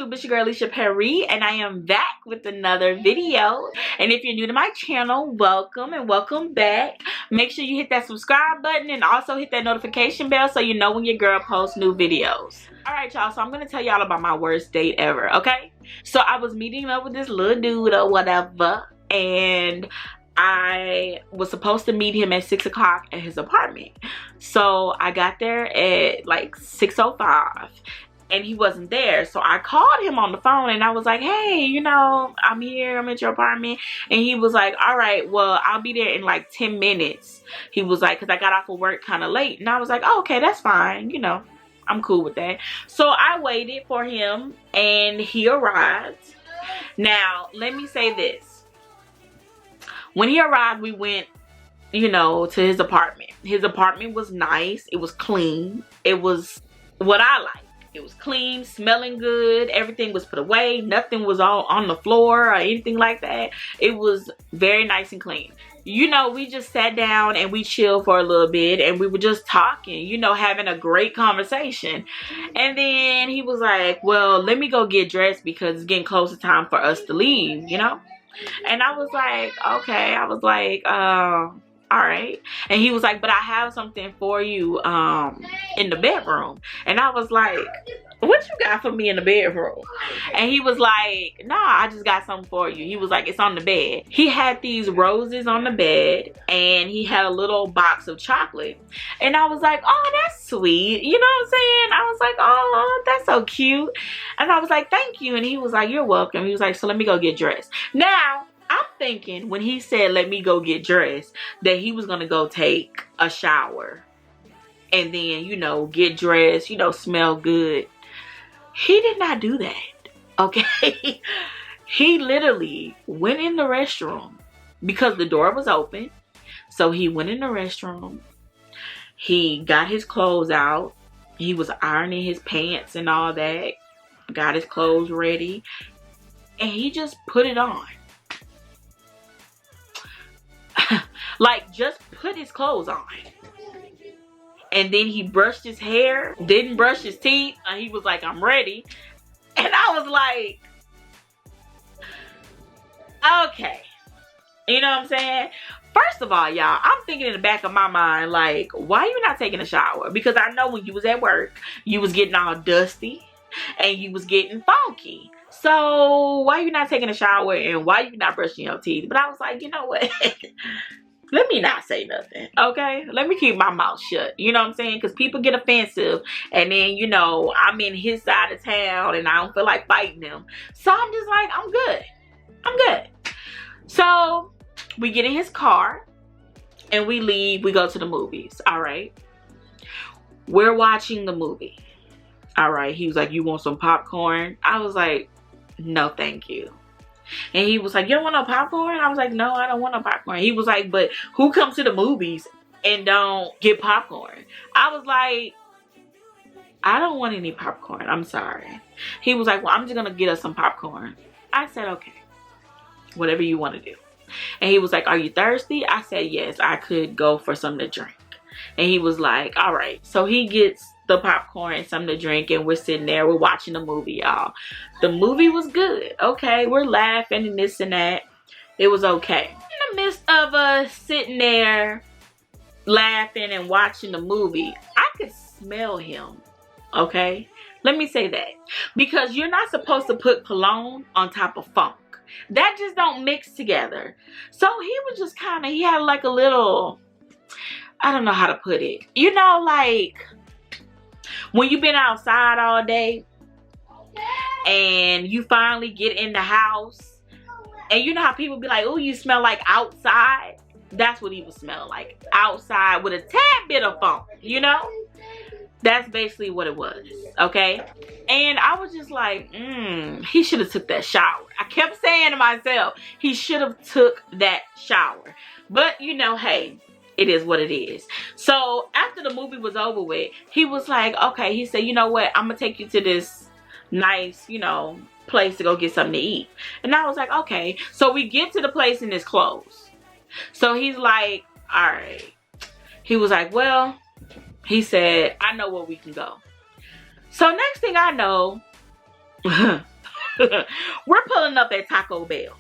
YouTube? It's your girl Liciaparie, and I am back with another video. And if you're new to my channel, welcome and welcome back. Make sure you hit that subscribe button and also hit that notification bell so you know when your girl posts new videos. Alright y'all, so I'm gonna tell y'all about my worst date ever, okay? So I was meeting up with this little dude or whatever, and I was supposed to meet him at 6 o'clock at his apartment. So I got there at like 6:05 and he wasn't there. So I called him on the phone and I was like, hey, you know, I'm here, I'm at your apartment. And he was like, all right, well, I'll be there in like 10 minutes. He was like, because I got off of work kind of late. And I was like, oh, okay, that's fine, you know, I'm cool with that. So I waited for him and he arrived. Now, let me say this. When he arrived, we went, you know, to his apartment. His apartment was nice. It was clean. It was what I like. It was clean, smelling good. Everything was put away. Nothing was all on the floor or anything like that. It was very nice and clean. You know, we just sat down and we chilled for a little bit and we were just talking, you know, having a great conversation. And then he was like, well, let me go get dressed because it's getting close to time for us to leave, you know? And I was like, okay. I was like, all right. And he was like, but I have something for you in the bedroom. And I was like, what you got for me in the bedroom? And he was like, nah, I just got something for you. He was like, it's on the bed. He had these roses on the bed and he had a little box of chocolate. And I was like, oh, that's sweet. You know what I'm saying? I was like, oh, that's so cute. And I was like, thank you. And he was like, you're welcome. He was like, so let me go get dressed. Now, I'm thinking when he said, let me go get dressed, that he was going to go take a shower and then, you know, get dressed, you know, smell good. He did not do that, okay? He literally went in the restroom because the door was open. So he went in the restroom. He got his clothes out. He was ironing his pants and all that. Got his clothes ready. And he just put it on. Like, just put his clothes on. And then he brushed his hair, didn't brush his teeth, and he was like, I'm ready. And I was like, okay. You know what I'm saying? First of all, y'all, I'm thinking in the back of my mind, like, why you not taking a shower? Because I know when you was at work, you was getting all dusty and you was getting funky. So why you not taking a shower and why you not brushing your teeth? But I was like, you know what? Let me not say nothing, okay? Let me keep my mouth shut, you know what I'm saying? Because people get offensive, and then, you know, I'm in his side of town, and I don't feel like fighting him. So I'm just like, I'm good. I'm good. So we get in his car, and we leave. We go to the movies, all right? We're watching the movie, all right? He was like, you want some popcorn? I was like, no, thank you. And he was like, you don't want no popcorn? I was like, no, I don't want no popcorn. He was like, but who comes to the movies and don't get popcorn? I was like, I don't want any popcorn. I'm sorry. He was like, well, I'm just going to get us some popcorn. I said, okay, whatever you want to do. And he was like, are you thirsty? I said, yes, I could go for something to drink. And he was like, all right. So he gets the popcorn and something to drink, and we're sitting there, we're watching the movie, y'all. The movie was good, okay? We're laughing and this and that. It was okay. In the midst of us sitting there laughing and watching the movie, I could smell him, okay? Let me say that. Because you're not supposed to put cologne on top of funk. That just don't mix together. So he was just kind of, he had like a little, I don't know how to put it. You know, like when you've been outside all day and you finally get in the house and you know how people be like, oh, you smell like outside? That's what he was smelling like. Outside with a tad bit of funk, you know? That's basically what it was, okay? And I was just like, he should have took that shower. I kept saying to myself, he should have took that shower. But, you know, hey, it is what it is. So after the movie was over with, he was like, okay, he said, you know what? I'm going to take you to this nice, you know, place to go get something to eat. And I was like, okay. So we get to the place and it's closed. So he's like, all right. He was like, well, he said, I know where we can go. So next thing I know, We're pulling up at Taco Bell.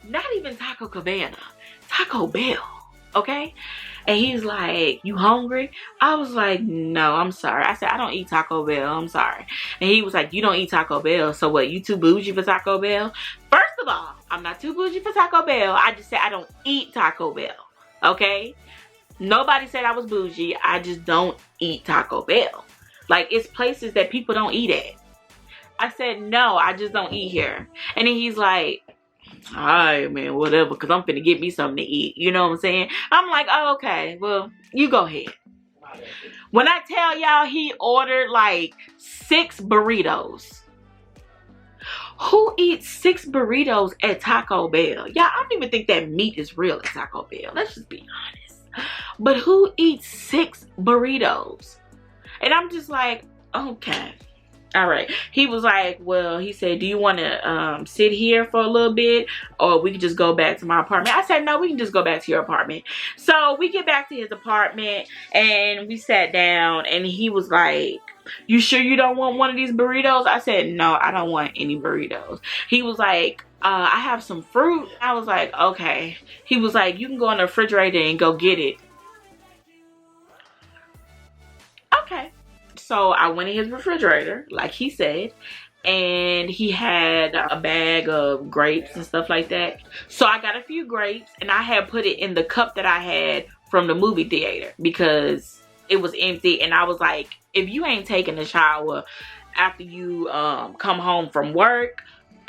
Not even Taco Cabana. Taco Bell. Okay? And he's like, you hungry? I was like, no, I'm sorry. I said, I don't eat Taco Bell. I'm sorry. And he was like, you don't eat Taco Bell. So what, you too bougie for Taco Bell? First of all, I'm not too bougie for Taco Bell. I just said I don't eat Taco Bell. Okay? Nobody said I was bougie. I just don't eat Taco Bell. Like, it's places that people don't eat at. I said, no, I just don't eat here. And then he's like, all right, man, whatever, because I'm finna get me something to eat. You know what I'm saying? I'm like, oh, okay, well, you go ahead. When I tell y'all he ordered like 6 burritos. Who eats 6 burritos at Taco Bell? Y'all, I don't even think that meat is real at Taco Bell. Let's just be honest. But who eats 6 burritos? And I'm just like, okay. All right. He was like, well, he said, do you want to sit here for a little bit, or we can just go back to my apartment? I said, no, we can just go back to your apartment. So we get back to his apartment and we sat down, and he was like, you sure you don't want one of these burritos? I said, no, I don't want any burritos. He was like, I have some fruit. I was like, okay. He was like, you can go in the refrigerator and go get it. Okay. So I went in his refrigerator, like he said, and he had a bag of grapes and stuff like that. So I got a few grapes, and I had put it in the cup that I had from the movie theater because it was empty. And I was like, if you ain't taking a shower after you come home from work,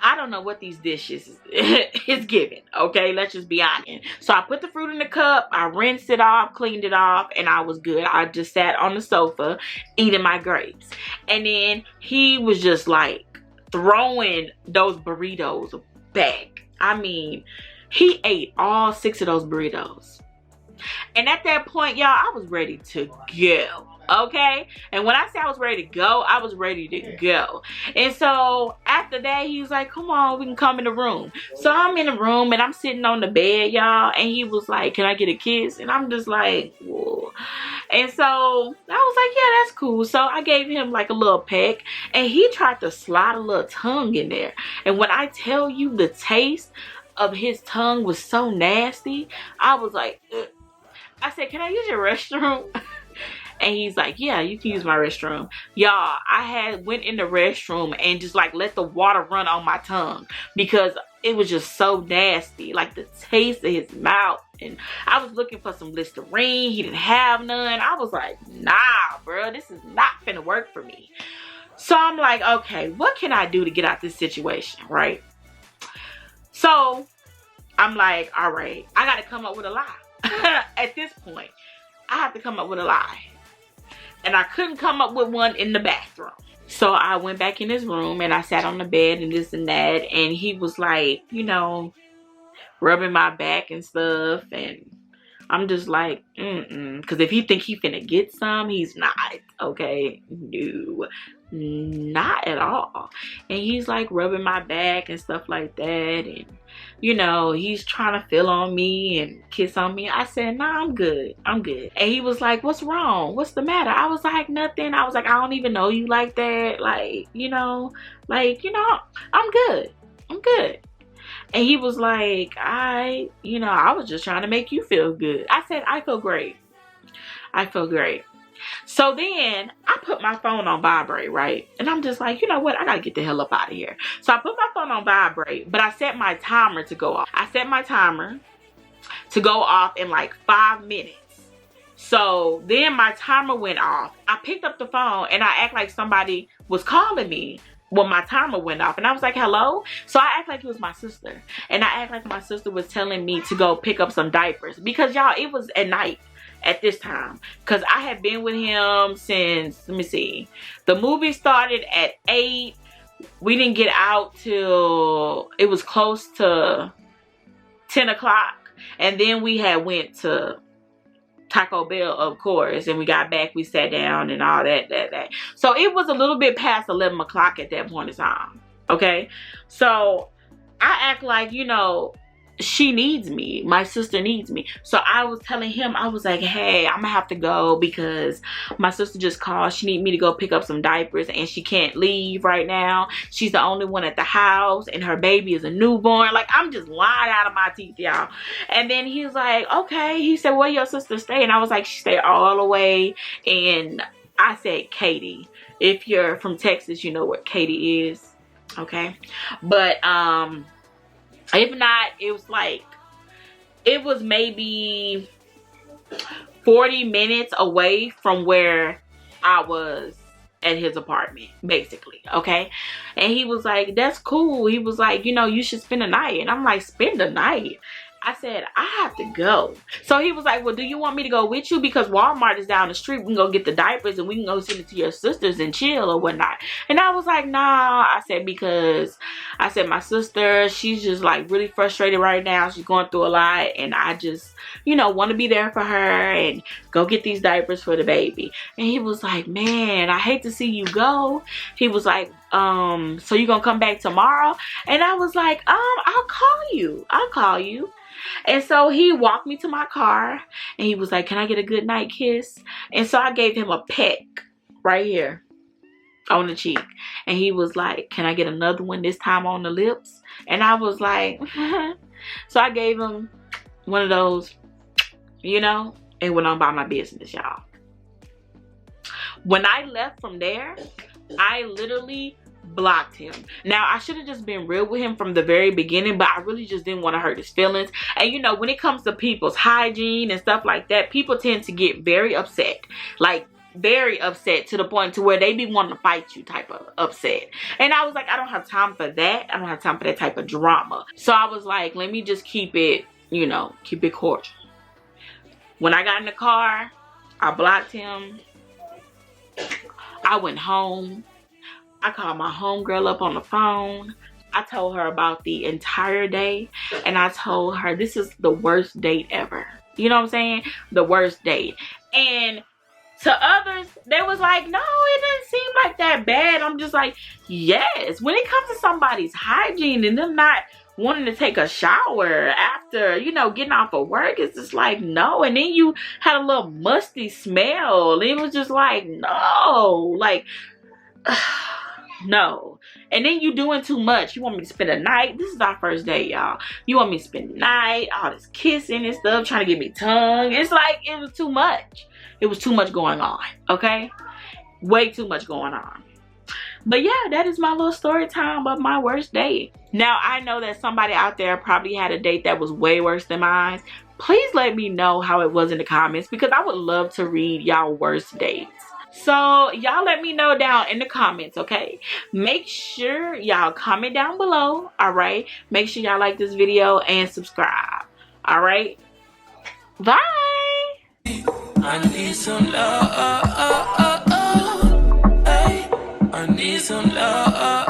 I don't know what these dishes is giving, okay? Let's just be honest. So I put the fruit in the cup, I rinsed it off, cleaned it off, and I was good. I just sat on the sofa eating my grapes. And then he was just like throwing those burritos back. I mean, he ate all 6 of those burritos. And at that point, y'all, I was ready to go. Okay, and when I say I was ready to go, I was ready to go. And so after that, he was like, come on, we can come in the room. So I'm in the room and I'm sitting on the bed, y'all, and he was like, can I get a kiss? And I'm just like, whoa. And so I was like, yeah, that's cool. So I gave him like a little peck, and he tried to slide a little tongue in there. And when I tell you the taste of his tongue was so nasty, I was like, ugh. I said, can I use your restroom? And he's like, yeah, you can use my restroom. Y'all, I went in the restroom and just like let the water run on my tongue because it was just so nasty. Like the taste of his mouth. And I was looking for some Listerine. He didn't have none. I was like, nah, bro, this is not finna work for me. So I'm like, okay, what can I do to get out this situation, right? So I'm like, all right, I got to come up with a lie. At this point, I have to come up with a lie. And I couldn't come up with one in the bathroom. So I went back in his room and I sat on the bed and this and that. And he was like, you know, rubbing my back and stuff. And I'm just like, because if he think he finna get some, he's not. Okay? No. Not at all. And he's like rubbing my back and stuff like that. And, you know, he's trying to feel on me and kiss on me. I said, nah, I'm good. I'm good. And he was like, what's wrong? What's the matter? I was like, nothing. I was like, I don't even know you like that. Like, you know, I'm good. I'm good. And he was like, I was just trying to make you feel good. I said, I feel great. I feel great. So then I put my phone on vibrate, right? And I'm just like, you know what? I gotta get the hell up out of here. So I put my phone on vibrate, but I set my timer to go off. I set my timer to go off in like 5 minutes. So then my timer went off. I picked up the phone and I act like somebody was calling me when my timer went off. And I was like, hello? So I act like it was my sister. And I act like my sister was telling me to go pick up some diapers. Because y'all, it was at night at this time. Because I had been with him since, let me see. The movie started at 8. We didn't get out till it was close to 10 o'clock. And then we had went to Taco Bell, of course, and we got back, we sat down and all that. So it was a little bit past 11 o'clock at that point in time, okay? So I act like, you know, she needs me. My sister needs me. So I was telling him, I was like, hey, I'm gonna have to go because my sister just called. She need me to go pick up some diapers and she can't leave right now. She's the only one at the house and her baby is a newborn. Like, I'm just lying out of my teeth, y'all. And then he was like, okay. He said, where your sister stay? And I was like, she stay all the way. And I said, Katy. If you're from Texas, you know what Katy is. Okay. But, if not, it was maybe 40 minutes away from where I was at his apartment, basically. Okay. And he was like, that's cool. He was like, you know, you should spend a night. And I'm like, spend a night? I said, I have to go. So he was like, well, do you want me to go with you? Because Walmart is down the street. We can go get the diapers and we can go send it to your sisters and chill or whatnot. And I was like, nah. I said, because I said, my sister, she's just like really frustrated right now. She's going through a lot. And I just, you know, want to be there for her and go get these diapers for the baby. And he was like, man, I hate to see you go. He was like, so you gonna come back tomorrow? And I was like, I'll call you. And so he walked me to my car and he was like, can I get a good night kiss? And so I gave him a peck right here on the cheek. And he was like, can I get another one, this time on the lips? And I was like, so I gave him one of those, you know, and went on by my business, y'all. When I left from there, I literally blocked him. Now, I should have just been real with him from the very beginning, but I really just didn't want to hurt his feelings. And you know, when it comes to people's hygiene and stuff like that, people tend to get very upset. Like, very upset to the point to where they be wanting to fight you type of upset. And I was like, I don't have time for that. I don't have time for that type of drama. So I was like, let me just keep it, you know, keep it cordial. When I got in the car, I blocked him. I went home. I called my homegirl up on the phone. I told her about the entire day. And I told her this is the worst date ever. You know what I'm saying? The worst date. And to others, they was like, no, it doesn't seem like that bad. I'm just like, yes. When it comes to somebody's hygiene and them not wanting to take a shower after, you know, getting off of work, it's just like, no. And then you had a little musty smell. It was just like, no. Like, no. And then you doing too much. You want me to spend a night? This is our first date, y'all. You want me to spend the night, all this kissing and stuff, trying to get me tongue. It's like, it was too much. It was too much going on, okay? Way too much going on. But yeah, that is my little story time of my worst date. Now, I know that somebody out there probably had a date that was way worse than mine. Please let me know how it was in the comments, because I would love to read y'all worst dates. So y'all let me know down in the comments, okay? Make sure y'all comment down below, all right? Make sure y'all like this video and subscribe, all right? Bye. I need some love. I need some love.